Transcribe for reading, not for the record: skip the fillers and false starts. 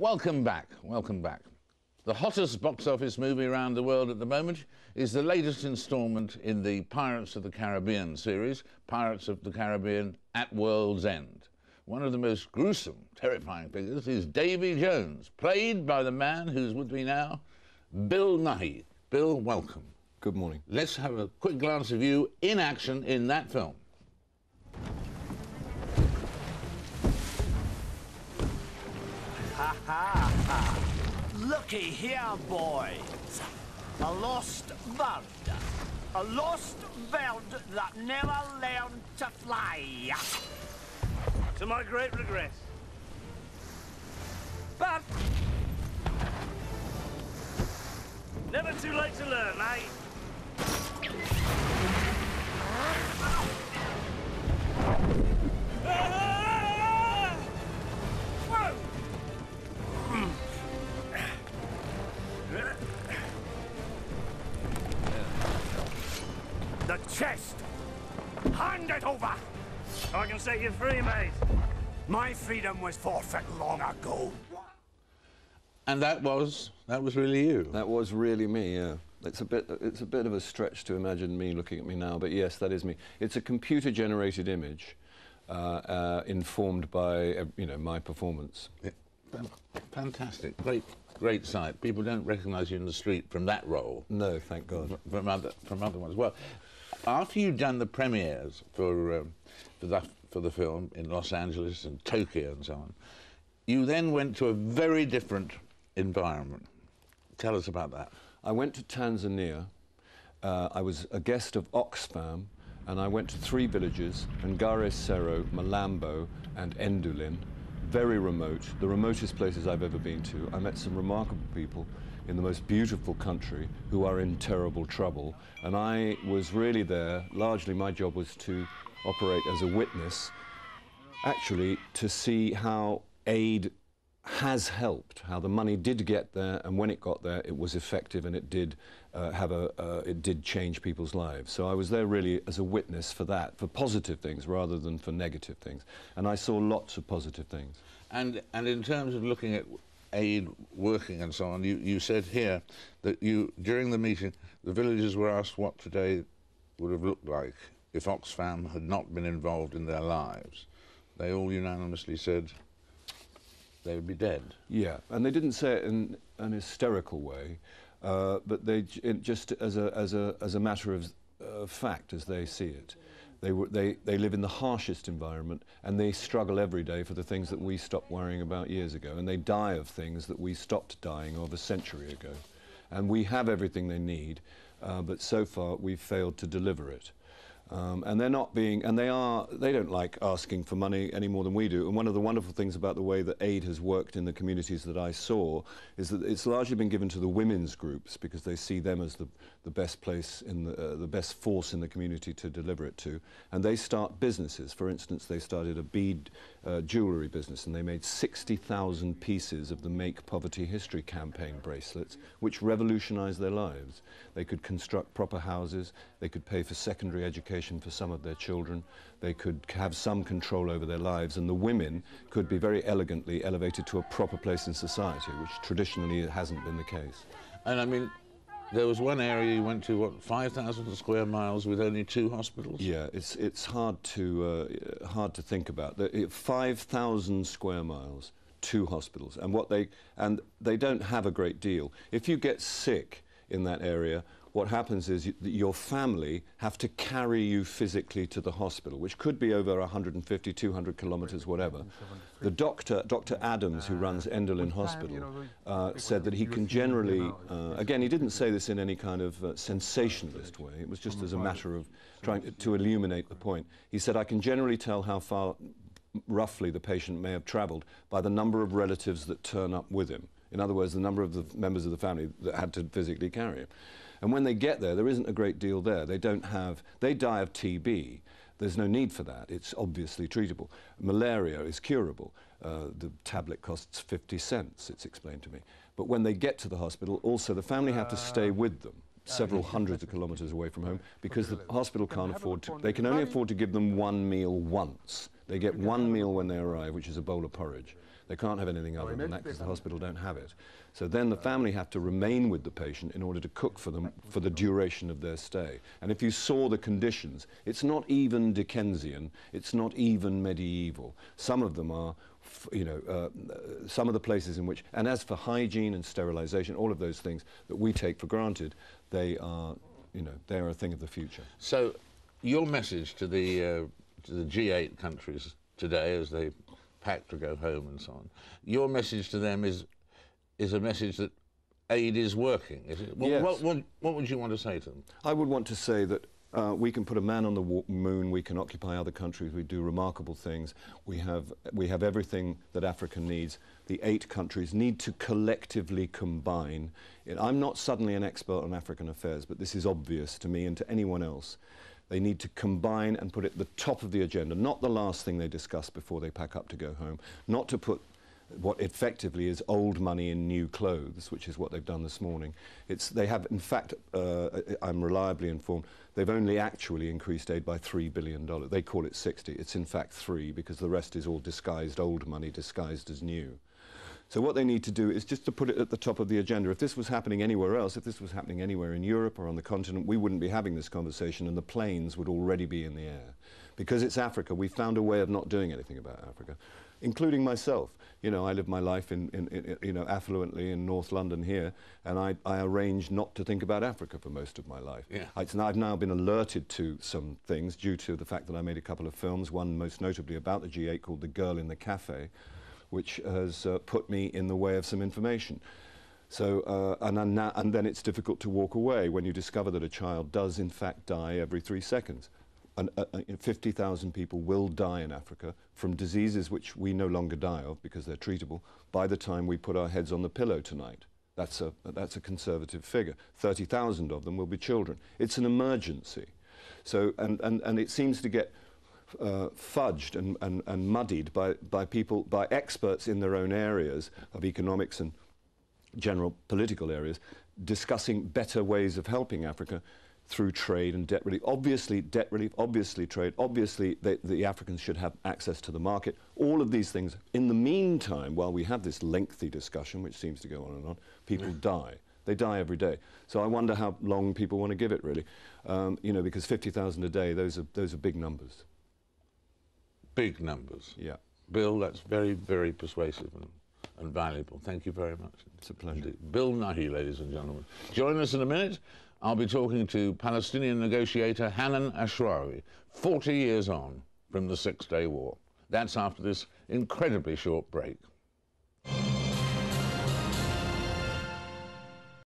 Welcome back, welcome back. The hottest box office movie around the world at the moment is the latest instalment in the Pirates of the Caribbean series, Pirates of the Caribbean at World's End. One of the most gruesome, terrifying figures is Davy Jones, played by the man who's with me now, Bill Nighy. Bill, welcome. Good morning. Let's have a quick glance of you in action in that film. Ha ha ha! Looky here, boys. A lost bird. A lost bird that never learned to fly. To my great regret. But Never too late to learn, eh? the chest. Hand it over. I can set you free, mate. My freedom was forfeit long ago. And that was really you. That was really me, yeah. It's a bit of a stretch to imagine me looking at me now, but yes, that is me. It's a computer-generated image, informed by my performance. Yeah. Fantastic, great sight. People don't recognise you in the street from that role. No, thank God. From other ones. Well, after you'd done the premieres for the film in Los Angeles and Tokyo and so on, you then went to a very different environment. Tell us about that. I went to Tanzania. I was a guest of Oxfam, and I went to 3 villages, Ngare Sero, Malambo, and Endulin. Very remote, the remotest places I've ever been to. I met some remarkable people in the most beautiful country who are in terrible trouble. And I was really there, largely my job was to operate as a witness, actually to see how aid has helped, how the money did get there, and when it got there, it was effective, and it did it did change people's lives. So I was there really as a witness for that, for positive things rather than for negative things, and I saw lots of positive things. And in terms of looking at aid working and so on, you said here that during the meeting, the villagers were asked what today would have looked like if Oxfam had not been involved in their lives. They all unanimously said they would be dead. Yeah, and they didn't say it in an hysterical way, but just as a matter of fact, as they see it. They live in the harshest environment, and they struggle every day for the things that we stopped worrying about years ago, and they die of things that we stopped dying of a century ago. And we have everything they need, but so far we've failed to deliver it. And they're not being, and they don't like asking for money any more than we do. And one of the wonderful things about the way that aid has worked in the communities that I saw is that it's largely been given to the women's groups because they see them as the best place in the best force in the community to deliver it to. And they start businesses. For instance, they started a bead jewellery business, and they made 60,000 pieces of the Make Poverty History campaign bracelets, which revolutionised their lives. They could construct proper houses, they could pay for secondary education for some of their children, they could have some control over their lives, and the women could be very elegantly elevated to a proper place in society, which traditionally hasn't been the case. And I mean, there was one area you went to, what, 5,000 square miles with only 2 hospitals? Yeah, it's hard to think about. 5,000 square miles, 2 hospitals, and they don't have a great deal. If you get sick in that area, what happens is your family have to carry you physically to the hospital, which could be over 150, 200 kilometers, whatever. The Dr. Adams, who runs Endulin Hospital, said that he can generally, again, he didn't say this in any kind of sensationalist way, it was just as a matter of trying to illuminate the point. He said, I can generally tell how far roughly the patient may have traveled by the number of relatives that turn up with him. In other words, the number of the members of the family that had to physically carry him. And when they get there isn't a great deal there. They die of TB. There's no need for that. It's obviously treatable. Malaria is curable. The tablet costs 50 cents, it's explained to me. But when they get to the hospital, also the family have to stay with them, several hundreds of kilometers away from home, because the hospital can't afford to, they can only afford to give them 1 meal once. They get 1 meal when they arrive, which is a bowl of porridge. They can't have anything other than that because the hospital don't have it. So then the family have to remain with the patient in order to cook for them for the duration of their stay. And if you saw the conditions, it's not even Dickensian, it's not even medieval. Some of them are, you know, some of the places in which, and as for hygiene and sterilization, all of those things that we take for granted, they are, you know, they are a thing of the future. So your message to the G8 countries today as they pack to go home and so on, your message to them is a message that aid is working, is it? Yes. What would you want to say to them? I would want to say that we can put a man on the moon, we can occupy other countries, we do remarkable things. We have everything that Africa needs. The 8 countries need to collectively combine. I'm not suddenly an expert on African affairs, but this is obvious to me and to anyone else. They need to combine and put it at the top of the agenda, not the last thing they discuss before they pack up to go home, not to put what effectively is old money in new clothes, which is what they've done this morning. They have, in fact, I'm reliably informed, they've only actually increased aid by $3 billion. They call it 60. It's in fact 3, because the rest is all disguised old money, disguised as new. So what they need to do is just to put it at the top of the agenda. If this was happening anywhere else, if this was happening anywhere in Europe or on the continent, we wouldn't be having this conversation and the planes would already be in the air. Because it's Africa, we found a way of not doing anything about Africa, including myself. You know, I live my life you know, affluently in North London here, and I arranged not to think about Africa for most of my life. Yeah. I've now been alerted to some things due to the fact that I made a couple of films, one most notably about the G8 called The Girl in the Cafe, which has put me in the way of some information. So, and then it's difficult to walk away when you discover that a child does in fact die every 3 seconds. And 50,000 people will die in Africa from diseases which we no longer die of because they're treatable by the time we put our heads on the pillow tonight. That's a conservative figure. 30,000 of them will be children. It's an emergency. So, and it seems to get fudged and muddied by people, by experts in their own areas of economics and general political areas, discussing better ways of helping Africa through trade and debt relief. Obviously debt relief, obviously trade, obviously the Africans should have access to the market. All of these things. In the meantime, while we have this lengthy discussion, which seems to go on and on, people die. They die every day. So I wonder how long people want to give it, really. You know, because 50,000 a day, those are big numbers. Big numbers. Yeah. Bill, that's very, very persuasive and valuable. Thank you very much. It's a pleasure. Indeed. Bill Nighy, ladies and gentlemen. Join us in a minute. I'll be talking to Palestinian negotiator Hanan Ashrawi, 40 years on from the Six-Day War. That's after this incredibly short break.